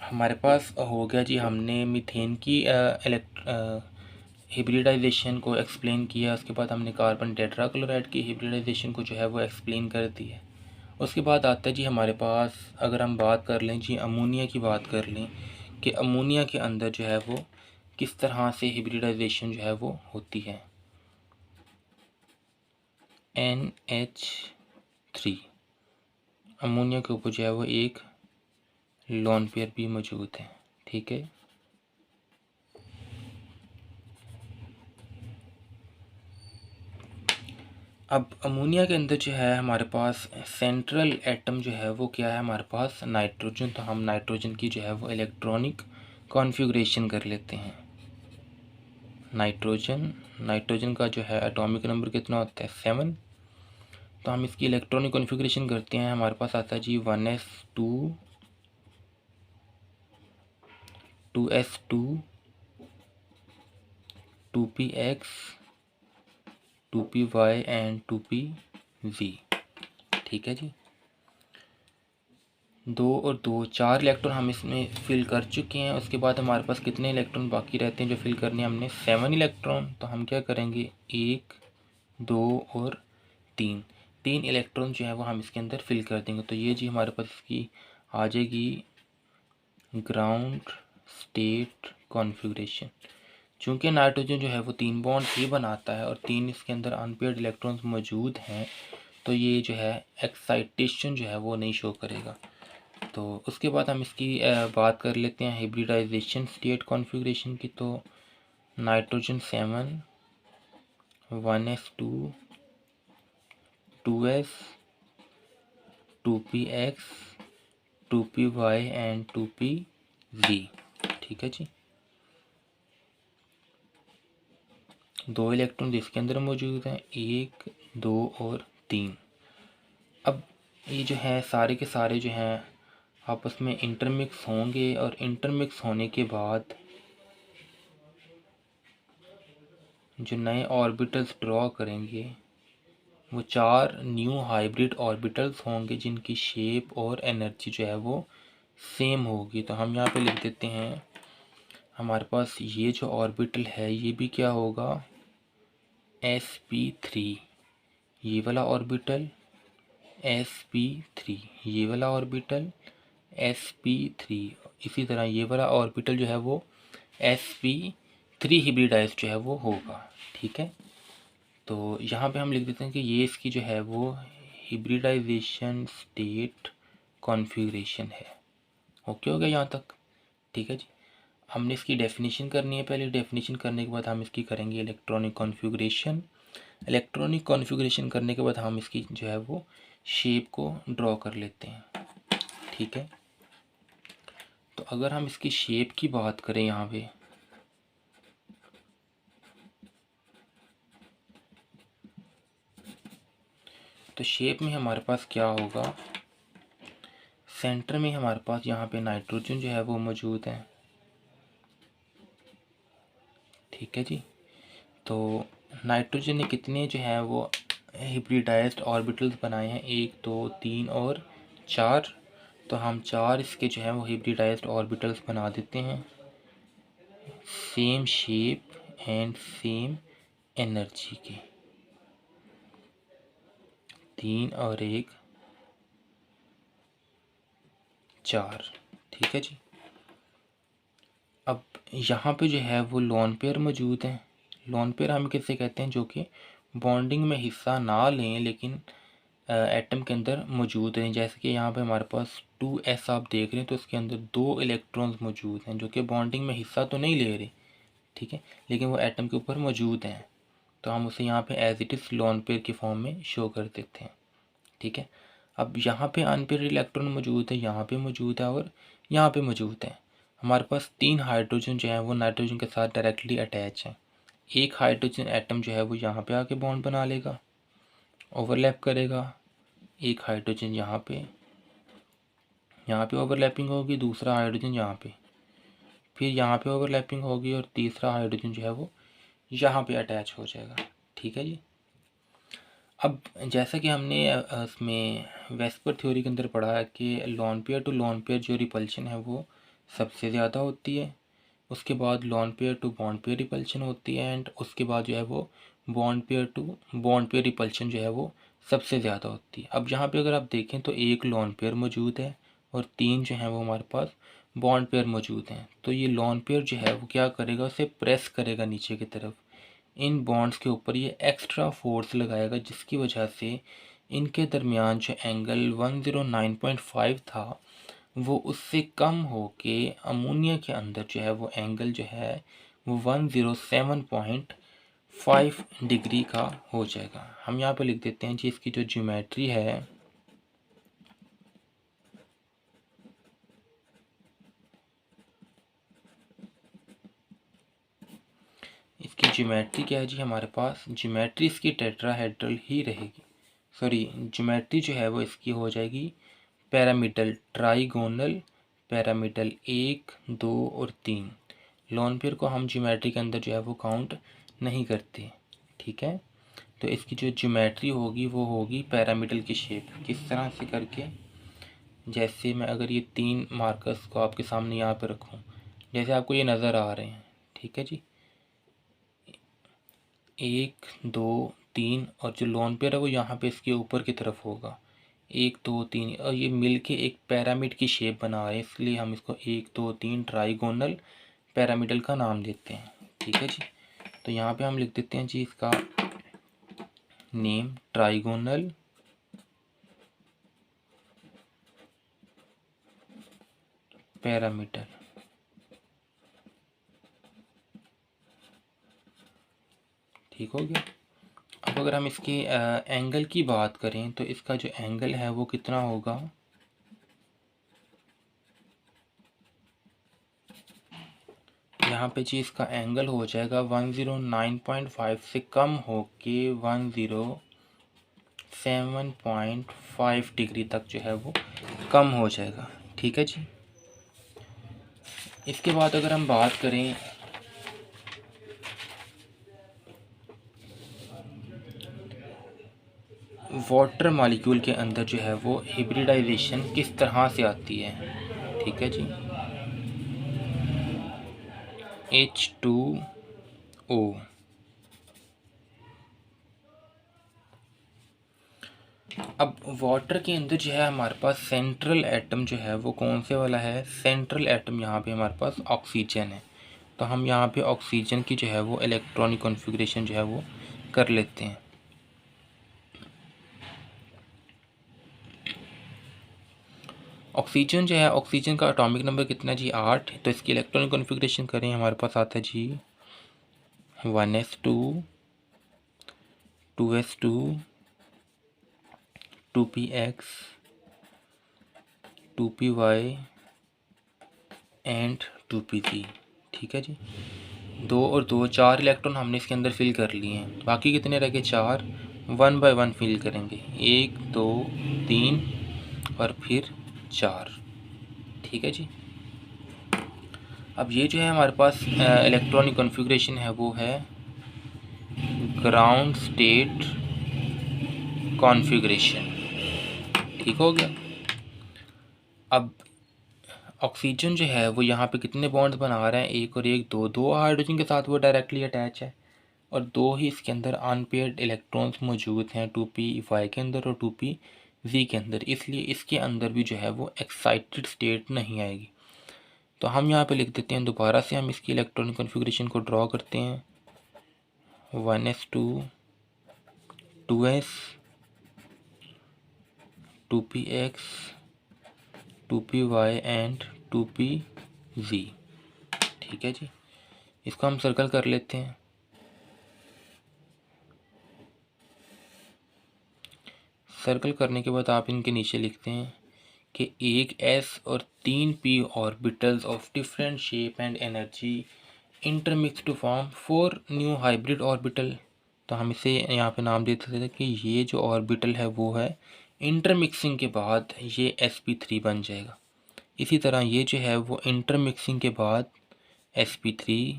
S1: हमारे पास हो गया जी, हमने मीथेन की हिब्रिडाइजेशन को एक्सप्लेन किया। उसके बाद हमने कार्बन टेट्राक्लोराइड की हिब्रिडाइजेशन को जो है वो एक्सप्लेन कर दी है। उसके बाद आता है जी हमारे पास, अगर हम बात कर लें जी अमोनिया की बात कर लें कि अमोनिया के अंदर जो है वो किस तरह से हिब्रिडाइजेशन जो है वो होती है। NH3 अमोनिया के ऊपर जो है वो एक लोन पेयर भी मौजूद है। ठीक है, अब अमोनिया के अंदर जो है हमारे पास सेंट्रल एटम जो है वो क्या है, हमारे पास नाइट्रोजन। तो हम नाइट्रोजन की जो है वो इलेक्ट्रॉनिक कॉन्फ़िगरेशन कर लेते हैं। नाइट्रोजन का जो है एटॉमिक नंबर कितना होता है, 7। तो हम इसकी इलेक्ट्रॉनिक कॉन्फ़िगरेशन करते हैं। हमारे पास आता है जी 1s2 2s2 2px 2py and 2pz। ठीक है जी, 2 और 2 4 इलेक्ट्रॉन हम इसमें फिल कर चुके हैं। उसके बाद हमारे पास कितने इलेक्ट्रॉन बाकी रहते हैं जो फिल करने हैं हमने, 7 इलेक्ट्रॉन। तो हम क्या करेंगे, 1 2 और 3 इलेक्ट्रॉन जो है वो हम इसके अंदर फिल कर देंगे। तो ये जी हमारे पास इसकी आ जाएगी ग्राउंड स्टेट कॉन्फ़िगरेशन। चूँकि नाइट्रोजन जो है वो 3 बॉन्ड ही बनाता है और 3 इसके अंदर अनपेयर्ड इलेक्ट्रॉन्स मौजूद हैं, तो ये जो है एक्साइटेशन जो है वो नहीं शो करेगा। तो उसके बाद हम इसकी बात कर लेते हैं हिब्रिडाइजेशन स्टेट कॉन्फ़िगरेशन की। तो nitrogen 7 1s2 2s 2px 2py and 2pz। ठीक है जी, 2 इलेक्ट्रॉन इसके अंदर मौजूद हैं, 1 2 और 3। अब ये जो है सारे के सारे जो हैं आपस में इंटरमिक्स होंगे और इंटरमिक्स होने के बाद जो नए ऑर्बिटल्स ड्रॉ करेंगे वो 4 न्यू हाइब्रिड ऑर्बिटल्स होंगे जिनकी शेप और एनर्जी जो है वो सेम होगी। तो हम यहाँ पे लिख देते हैं, हमारे पास ये जो ऑर्बिटल है ये भी क्या होगा, sp3। ये वाला ऑर्बिटल sp3, ये वाला ऑर्बिटल sp3। इसी तरह ये वाला ऑर्बिटल जो है वो sp3 हिब्रिडाइज जो है वो होगा। ठीक है, तो यहाँ पे हम लिख देते हैं कि ये इसकी जो है वो हिब्रिडाइजेशन स्टेट कॉन्फ़िगरेशन है। ओके हो गया यहाँ तक। ठीक है जी, हमने इसकी डेफिनेशन करनी है। पहले डेफिनेशन करने के बाद हम इसकी करेंगे इलेक्ट्रॉनिक कॉन्फ़िगरेशन। इलेक्ट्रॉनिक कॉन्फ़िगरेशन करने के बाद हम इसकी जो है वो शेप को ड्रॉ कर लेते हैं। ठीक है, तो अगर हम इसकी शेप की बात करें यहाँ पे, तो शेप में हमारे पास क्या होगा, सेंटर में हमारे पास यहाँ पे नाइट्रोजन जो है वो मौजूद है। ठीक है जी, तो नाइट्रोजन ने कितने जो है वो हिब्रिडाइज्ड ऑर्बिटल्स बनाए हैं, 1 2 3 और 4। तो हम 4 इसके जो है वो हिब्रिडाइज्ड ऑर्बिटल्स बना देते हैं, same shape and same energy के, 3 और 1 4। ठीक है जी, अब यहाँ पे जो है वो लोन पेयर मौजूद हैं। लोन पेयर हम किसे कहते हैं, जो कि बॉन्डिंग में हिस्सा ना लें लेकिन एटम के अंदर मौजूद हैं। जैसे कि यहाँ पे हमारे पास 2s आप देख रहे हैं, तो इसके अंदर 2 इलेक्ट्रॉन्स मौजूद हैं जो कि बॉन्डिंग में हिस्सा तो नहीं ले रहे, ठीक है, लेकिन वो एटम के ऊपर मौजूद हैं। तो हम उसे यहाँ पे as it is lone pair की फॉर्म में शो कर देते हैं। ठीक है, अब यहाँ पे अनपेयर इलेक्ट्रॉन मौजूद है, यहाँ पे मौजूद है और यहाँ पे मौजूद है। हमारे पास 3 हाइड्रोजन जो है वो नाइट्रोजन के साथ डायरेक्टली अटैच है। एक हाइड्रोजन एटम जो है वो यहाँ पे आके बॉन्ड बना लेगा, ओवरलैप करेगा। एक हाइड्रोजन यहाँ पे ओवरलैपिंग होगी, दूसरा हाइड्रोजन यहाँ पे, फिर यहाँ पे ओवरलैपिंग होगी और तीसरा हाइड्रोजन जो है वो यहाँ पे अटैच हो जाएगा। ठीक है जी। अब जैसा कि हमने इसमें वेस्पर थ्योरी के अंदर पढ़ा है कि lone pair to lone pair जो रिपल्शन है वो सबसे ज़्यादा होती है, उसके बाद lone pair to bond pair repulsion होती है, एंड उसके बाद जो है वो bond pair to bond pair repulsion जो है वो सबसे ज़्यादा होती है। अब यहाँ पे अगर आप देखें तो एक लॉन पेयर मौजूद है और 3 जो है वो हमारे पास बॉन्ड पेयर मौजूद हैं। तो ये लॉन पेयर जो है वो क्या करेगा, उसे प्रेस करेगा नीचे की तरफ, इन बॉन्ड्स के ऊपर ये एक्स्ट्रा फोर्स लगाएगा, जिसकी वजह से इनके दरमियान जो एंगल 109.5 था वो उससे कम हो के अमोनिया के अंदर जो है वो एंगल जो है वो 107.5 डिग्री का हो जाएगा। हम यहाँ पे लिख देते हैं जी इसकी जो ज्योमेट्री है, इसकी ज्योमेट्री क्या है जी, हमारे पास ज्योमेट्री इसकी टेट्राहेड्रल ही रहेगी। सॉरी, ज्योमेट्री जो है वो इसकी हो जाएगी पैरामीडल ट्राइगोनल, पैरामीडल 1, 2 और 3। लॉन पेयर को हम ज्योमेट्री के अंदर जो है वो काउंट नहीं करते। ठीक है, तो इसकी जो ज्योमेट्री होगी वो होगी पैरामीडल की शेप। किस तरह से करके, जैसे मैं अगर ये 3 मार्कर्स को आपके सामने यहाँ पे रखूँ, जैसे आपको ये नज़र आ रहे हैं। ठीक है जी, 1, 2, 3 और जो लॉन पेयर है वो यहाँ पे इसके ऊपर की तरफ होगा, 1, 2, 3, और ये मिलके एक पैरामिड की शेप बना रहे हैं, इसलिए हम इसको 1, 2, 3 ट्राइगोनल पैरामिडल का नाम देते हैं। ठीक है जी, तो यहाँ पे हम लिख देते हैं जी इसका नेम ट्राइगोनल पैरामीटर। ठीक हो गया। अब अगर हम इसके एंगल की बात करें तो इसका जो एंगल है वो कितना होगा, यहाँ पे जी इसका एंगल हो जाएगा 109.5 से कम हो के 107.5 डिग्री तक जो है वो कम हो जाएगा। ठीक है जी। इसके बाद अगर हम बात करें वाटर मॉलिक्यूल के अंदर जो है वो हिब्रिडाइजेशन किस तरह से आती है। ठीक है जी, H2O। अब वाटर के अंदर जो है हमारे पास सेंट्रल एटम जो है वो कौन से वाला है, सेंट्रल एटम यहाँ पे हमारे पास ऑक्सीजन है। तो हम यहाँ पे ऑक्सीजन की जो है वो इलेक्ट्रॉनिक कॉन्फ़िगरेशन जो है वो कर लेते हैं। ऑक्सीजन जो है, ऑक्सीजन का एटॉमिक नंबर कितना जी, 8। तो इसकी इलेक्ट्रॉनिक कॉन्फ़िगरेशन करें, हमारे पास आता है जी 1s2, 2s2, 2px, 2py and 2pz। ठीक है जी, 2 और 2, 4 इलेक्ट्रॉन हमने इसके अंदर फिल कर लिए हैं। बाकी कितने रह गए, 4। 1 बाय 1 फिल करेंगे, 1, 2, 3 और फिर 4। ठीक है जी। अब ये जो है हमारे पास इलेक्ट्रॉनिक कॉन्फ़िगरेशन है वो है ग्राउंड स्टेट कॉन्फ़िगरेशन। ठीक हो गया। अब ऑक्सीजन जो है वो यहाँ पे कितने बॉन्ड्स बना रहा है, 1 और 1, 2, 2 हाइड्रोजन के साथ वो डायरेक्टली अटैच है, और 2 ही इसके अंदर अनपेयर्ड इलेक्ट्रॉन्स मौजूद हैं, 2p के अंदर और 2pz के अंदर, इसलिए इसके अंदर भी जो है वो एक्साइटेड स्टेट नहीं आएगी। तो हम यहाँ पे लिख देते हैं, दोबारा से हम इसकी इलेक्ट्रॉनिक कॉन्फ़िगरेशन को ड्रॉ करते हैं, 1s2, 2s, 2px, 2py and 2pz। ठीक है जी, इसको हम सर्कल कर लेते हैं। सर्कल करने के बाद आप इनके नीचे लिखते हैं कि एक s और 3 p orbitals of different shape and energy intermix to form 4 new hybrid orbital. तो हम इसे यहाँ पे नाम देते थे कि ये जो ऑर्बिटल है वो है इंटरमिक्सिंग के बाद ये sp3 बन जाएगा। इसी तरह ये जो है वो इंटरमिक्सिंग के बाद sp3,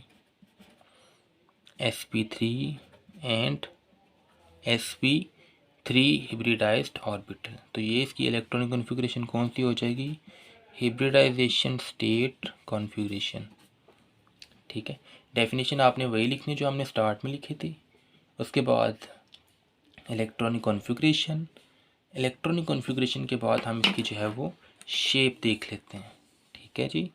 S1: sp3 and sp3 हिब्रिडाइज्ड orbital. तो ये इसकी इलेक्ट्रॉनिक कॉन्फ़िगरेशन कौन सी हो जाएगी? Hybridisation state configuration. ठीक है, डेफिनेशन आपने वही लिखनी जो हमने स्टार्ट में लिखी थी। उसके बाद इलेक्ट्रॉनिक कॉन्फ़िगरेशन, इलेक्ट्रॉनिक कॉन्फ़िगरेशन के बाद हम इसकी जो है वो शेप देख लेते हैं। ठीक है जी,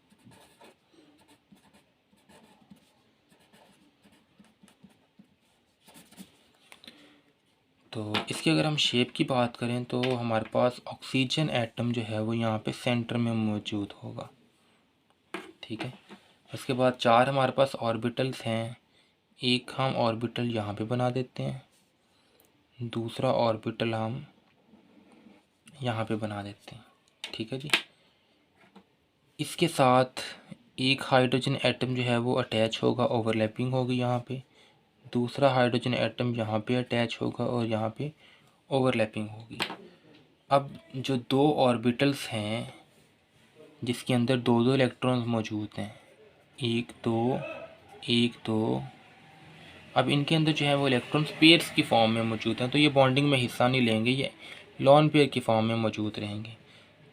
S1: तो इसकी अगर हम शेप की बात करें तो हमारे पास ऑक्सीजन एटम जो है वो यहाँ पे सेंटर में मौजूद होगा। ठीक है, उसके बाद 4 हमारे पास ऑर्बिटल्स हैं। एक हम ऑर्बिटल यहाँ पे बना देते हैं, दूसरा ऑर्बिटल हम यहाँ पे बना देते हैं। ठीक है जी, इसके साथ एक हाइड्रोजन एटम जो है वो अटैच होगा, ओवरलैपिंग होगी यहाँ पे। दूसरा हाइड्रोजन एटम यहाँ पे अटैच होगा और यहाँ पे ओवरलैपिंग होगी। अब जो 2 ऑर्बिटल्स हैं जिसके अंदर 2-2 इलेक्ट्रॉन्स मौजूद हैं, 1-2 1-2, अब इनके अंदर जो है वो इलेक्ट्रॉन्स पेयर्स की फॉर्म में मौजूद हैं, तो ये बॉन्डिंग में हिस्सा नहीं लेंगे, ये लॉन पेयर की फॉर्म में मौजूद रहेंगे।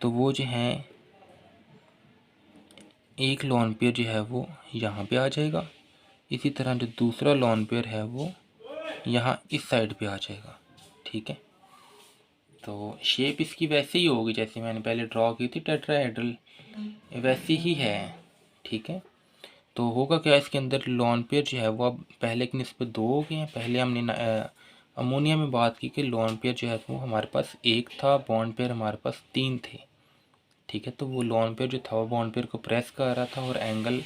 S1: तो वो जो हैं, एक लॉन पेयर जो है वो यहाँ पे आ जाएगा, इसी तरह जो दूसरा लॉन पेयर है वो यहाँ इस साइड पे आ जाएगा। ठीक है, तो शेप इसकी वैसे ही होगी जैसे मैंने पहले ड्रॉ की थी, टेट्राहेड्रल वैसी ही है। ठीक है, तो होगा क्या, इसके अंदर लॉन पेयर जो है वो अब पहले की निस्बत 2 हो गए हैं। पहले हमने अमोनिया में बात की कि लॉन पेयर जो है वो हमारे पास 1 था, बॉन्ड पेयर हमारे पास 3 थे। ठीक है, तो वो लॉन पेयर जो था वो बॉन्ड पेयर को प्रेस कर रहा था और एंगल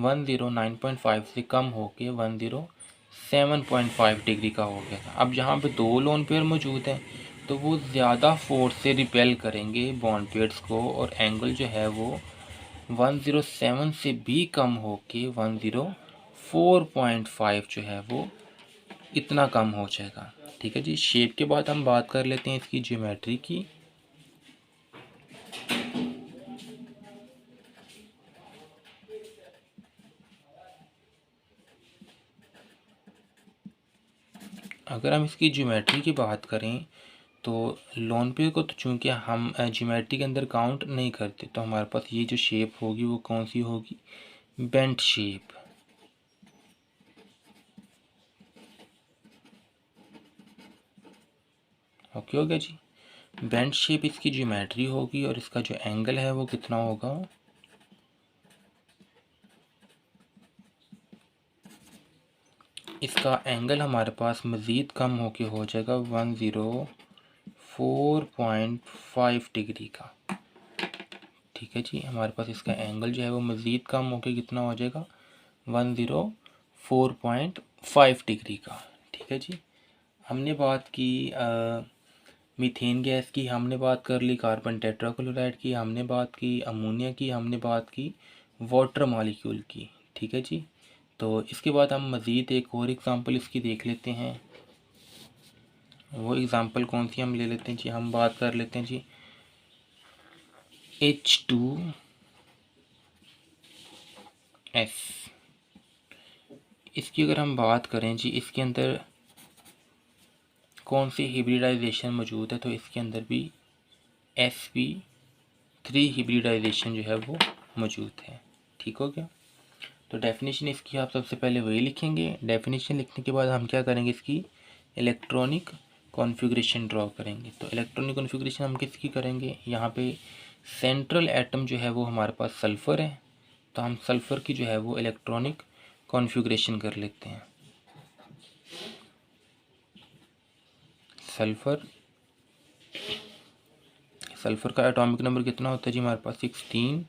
S1: 109.5 से कम होके 107.5 डिग्री का हो गया था। अब यहाँ पे 2 लॉन पेयर मौजूद हैं तो वो ज़्यादा फोर्स से रिपेल करेंगे बॉन्ड पेयर्स को और एंगल जो है वो 107 से भी कम होके 104.5 जो है वो इतना कम हो जाएगा। ठीक है जी, शेप के बाद हम बात कर लेते हैं इसकी ज्योमेट्री की। अगर हम इसकी ज्योमेट्री की बात करें तो लॉन पेयर को तो चूँकि हम ज्योमेट्री के अंदर काउंट नहीं करते, तो हमारे पास ये जो शेप होगी वो कौन सी होगी? Bent shape. ओके हो गया जी, बेंट शेप इसकी ज्योमेट्री होगी और इसका जो एंगल है वो कितना होगा? इसका एंगल हमारे पास मज़ीद कम होके हो जाएगा 104.5 डिग्री का। ठीक है जी, हमारे पास इसका एंगल जो है वो मज़ीद कम होके कितना हो जाएगा? 104.5 डिग्री का। ठीक है जी, हमने बात की मीथेन गैस की, हमने बात कर ली कार्बन टेट्राक्लोराइड की, हमने बात की अमोनिया की, हमने बात की वाटर मॉलिक्यूल की। ठीक है जी, तो इसके बाद हम मज़ीद एक और एग्ज़ाम्पल इसकी देख लेते हैं। वो एग्ज़ाम्पल कौन सी हम ले लेते हैं जी? हम बात कर लेते हैं जी H2S। इसकी अगर हम बात करें जी, इसके अंदर कौन सी हिब्रिडाइजेशन मौजूद है? तो इसके अंदर भी sp3 हिब्रिडाइजेशन जो है वो मौजूद है। ठीक हो गया, तो डेफिनेशन इसकी आप सबसे पहले वही लिखेंगे। डेफिनेशन लिखने के बाद हम क्या करेंगे, इसकी इलेक्ट्रॉनिक कॉन्फ़िगरेशन ड्रॉ करेंगे। तो इलेक्ट्रॉनिक कॉन्फ़िगरेशन हम किसकी करेंगे? यहाँ पे सेंट्रल एटम जो है वो हमारे पास सल्फ़र है, तो हम सल्फ़र की जो है वो इलेक्ट्रॉनिक कॉन्फ़िगरेशन कर लेते हैं। सल्फ़र का एटॉमिक नंबर कितना होता है जी? हमारे पास 16।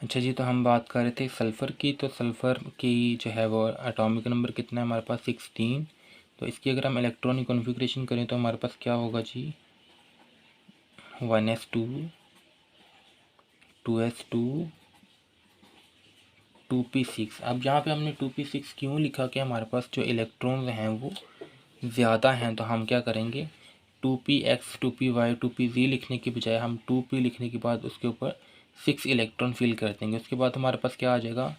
S1: अच्छा जी, तो हम बात कर रहे थे सल्फ़र की, तो सल्फ़र की जो है वो एटॉमिक नंबर कितना है? हमारे पास 16। तो इसकी अगर हम इलेक्ट्रॉनिक कॉन्फ़िगरेशन करें तो हमारे पास क्या होगा जी? 1s2 2s2 2p6। अब यहाँ पे हमने 2p6 क्यों लिखा? कि हमारे पास जो इलेक्ट्रॉन्स हैं वो ज़्यादा हैं, तो हम क्या करेंगे, 2p(x), 2p(y), 2p(z) लिखने के बजाय हम 2p लिखने के बाद उसके ऊपर 6 इलेक्ट्रॉन फिल कर देंगे। उसके बाद हमारे पास क्या आ जाएगा,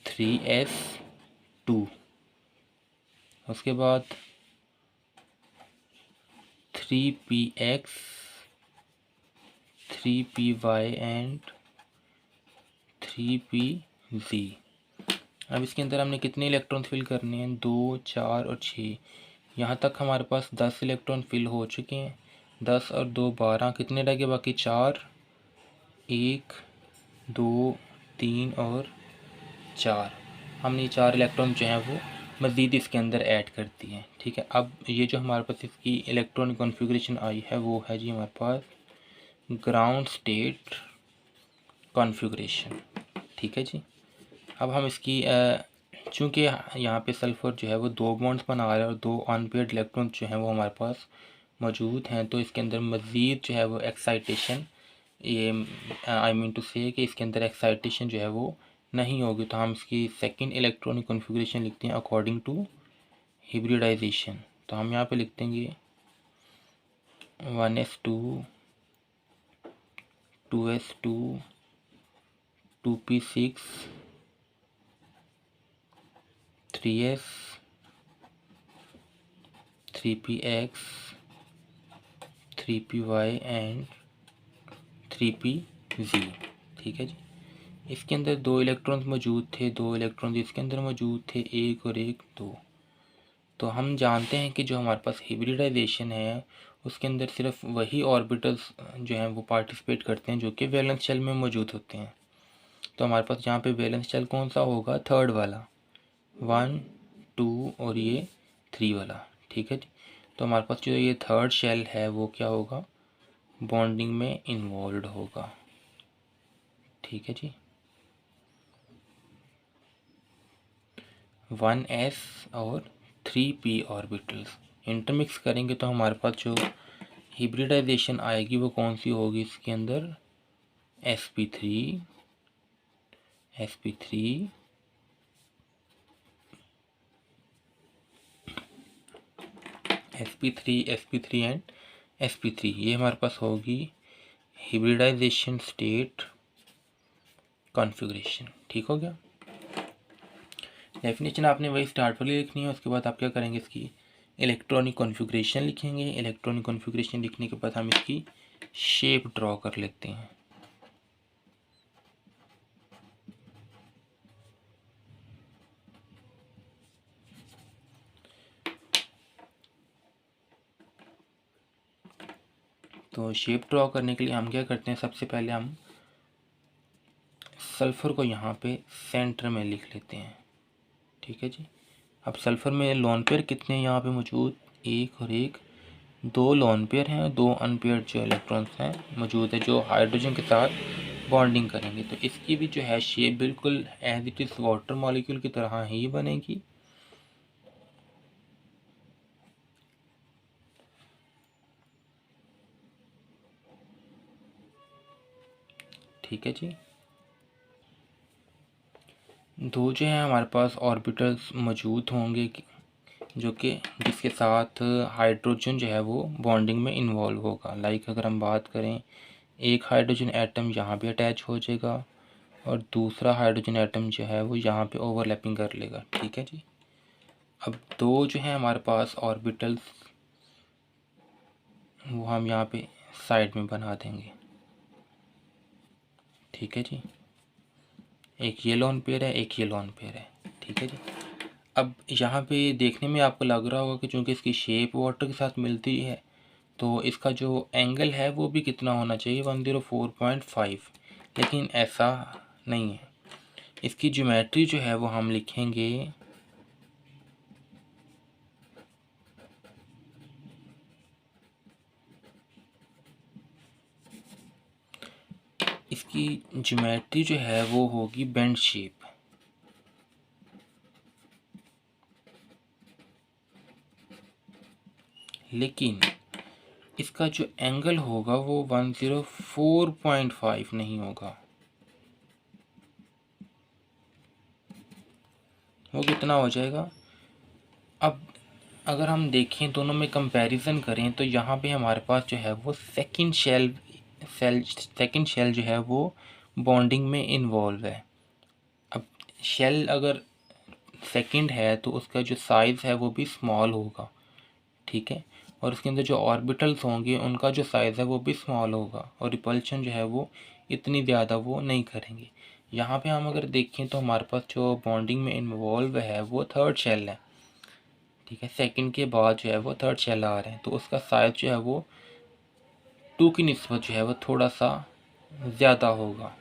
S1: 3s2। उसके बाद 3px, 3py एंड 3pz। अब इसके अंदर हमने कितने इलेक्ट्रॉन फिल करने हैं, 2, 4 और 6। यहाँ तक हमारे पास 10 इलेक्ट्रॉन फिल हो चुके हैं। 10 और 2 12, कितने रह गए बाकी, 4, 1, 2, 3 और 4। हमने 4 इलेक्ट्रॉन जो हैं वो मज़ीद इसके अंदर ऐड कर दिए हैं। ठीक है, अब ये जो हमारे पास इसकी इलेक्ट्रॉनिक कॉन्फ़िगरेशन आई है वो है जी हमारे पास ग्राउंड स्टेट कॉन्फ़िगरेशन। ठीक है जी। अब हम इसकी चूँकि यहाँ पे सल्फ़र जो है वो 2 बॉन्ड्स बना रहा है और 2 अनपेयर्ड इलेक्ट्रॉन जो हैं वो हमारे पास मौजूद हैं, तो इसके अंदर मज़ीद जो है वो एक्साइटेशन, ये आई मीन टू से कि इसके अंदर एक्साइटेशन जो है वो नहीं होगी। तो हम इसकी सेकंड इलेक्ट्रॉनिक कॉन्फ़िगरेशन लिखते हैं अकॉर्डिंग टू हिब्रिडाइजेशन। तो हम यहाँ पे लिख देंगे 1s2, 2s2, 2p6, 3s, 3px, 3py and 3pz। ठीक है जी। इसके अंदर 2 इलेक्ट्रॉन्स मौजूद थे, 2 इलेक्ट्रॉन्स इसके अंदर मौजूद थे, 1 और 1 2। तो हम जानते हैं कि जो हमारे पास हिब्रिडाइजेशन है उसके अंदर सिर्फ वही ऑर्बिटल्स जो हैं वो पार्टिसिपेट करते हैं जो कि वैलेंस शेल में मौजूद होते हैं। तो हमारे पास यहाँ पे वैलेंस शेल कौन सा होगा, थर्ड वाला, 1, 2 और ये 3 वाला। ठीक है जी। तो हमारे पास जो ये थर्ड शेल है वो क्या होगा, बॉन्डिंग में इन्वॉल्व होगा। ठीक है जी। 1s और 3p ऑर्बिटल्स इंटरमिक्स करेंगे तो हमारे पास जो हिब्रिडाइजेशन आएगी वो कौन सी होगी, इसके अंदर sp3, sp3, sp3, sp3 and sp3, ये हमारे पास होगी हिब्रिडाइजेशन स्टेट कॉन्फ़िगरेशन। ठीक हो गया। डेफिनेशन आपने वही स्टार्ट वाली लिखनी है। उसके बाद आप क्या करेंगे, इसकी इलेक्ट्रॉनिक कॉन्फ़िगरेशन लिखेंगे। इलेक्ट्रॉनिक कॉन्फ़िगरेशन लिखने के बाद हम इसकी शेप ड्रॉ कर लेते हैं। तो शेप ड्रॉ करने के लिए हम क्या करते हैं, सबसे पहले हम सल्फ़र को यहाँ पे सेंटर में लिख लेते हैं। ठीक है जी। अब सल्फ़र में लोन पेयर कितने हैं यहाँ पे मौजूद, 1 और 1, 2 लोन पेयर हैं, 2 अनपेयर्ड जो इलेक्ट्रॉन्स हैं मौजूद है जो हाइड्रोजन के साथ बॉन्डिंग करेंगे। तो इसकी भी जो है शेप बिल्कुल as it is water molecule की तरह ही बनेगी। ठीक है जी। 2 जो है हमारे पास ऑर्बिटल्स मौजूद होंगे जो कि जिसके साथ हाइड्रोजन जो है वो बॉन्डिंग में इन्वॉल्व होगा। लाइक अगर हम बात करें, एक हाइड्रोजन एटम यहाँ पे अटैच हो जाएगा और दूसरा हाइड्रोजन एटम जो है वो यहाँ पे ओवरलैपिंग कर लेगा। ठीक है जी। अब 2 जो है हमारे पास ऑर्बिटल्स वो हम यहाँ पे साइड में बना देंगे। ठीक है जी। एक ये लोन पेयर है, एक ये लोन पेयर है। ठीक है जी। अब यहाँ पे देखने में आपको लग रहा होगा कि चूँकि इसकी शेप वाटर के साथ मिलती है तो इसका जो एंगल है वो भी कितना होना चाहिए, 104.5, लेकिन ऐसा नहीं है। इसकी ज्योमेट्री जो है वो हम लिखेंगे इसकी ज्योमेट्री जो है वो होगी बेंड शेप। लेकिन इसका जो एंगल होगा वो 104.5 नहीं होगा। वो कितना हो जाएगा, अब अगर हम देखें दोनों में कंपैरिजन करें तो यहाँ पे हमारे पास जो है वो सेकंड शेल जो है वो बॉन्डिंग में इन्वॉल्व है। अब शेल अगर सेकंड है तो उसका जो साइज़ है वो भी स्मॉल होगा, ठीक है, और उसके अंदर जो ऑर्बिटल्स होंगे उनका जो साइज़ है वो भी स्मॉल होगा और रिपल्शन जो है वो इतनी ज़्यादा वो नहीं करेंगे। यहाँ पे हम अगर देखें तो हमारे पास जो बॉन्डिंग में इन्वॉल्व है वो थर्ड शेल है, ठीक है, सेकंड के बाद जो है वो थर्ड शेल आ रहे हैं, तो उसका साइज़ जो है वो 2 की निस्बत जो है वो थोड़ा सा ज़्यादा होगा,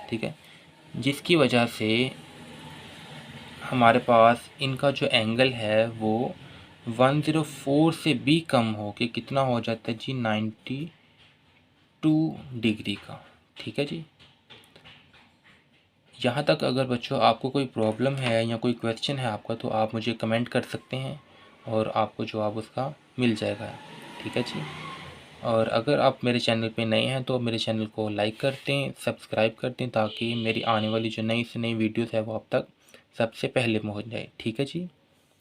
S1: ठीक है, जिसकी वजह से हमारे पास इनका जो एंगल है वो 104 से भी कम हो के कितना हो जाता है जी, 92 डिग्री का, ठीक है जी। यहाँ तक अगर बच्चों आपको कोई प्रॉब्लम है या कोई क्वेश्चन है आपका तो आप मुझे कमेंट कर सकते हैं और आपको जवाब उसका मिल जाएगा, ठीक है जी। और अगर आप मेरे चैनल पे नए हैं तो मेरे चैनल को लाइक कर दें, सब्सक्राइब कर दें, ताकि मेरी आने वाली जो नई से नई वीडियोस है वो आप तक सबसे पहले पहुंच जाए, ठीक है जी।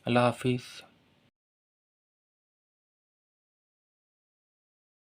S1: अल्लाह हाफिज़।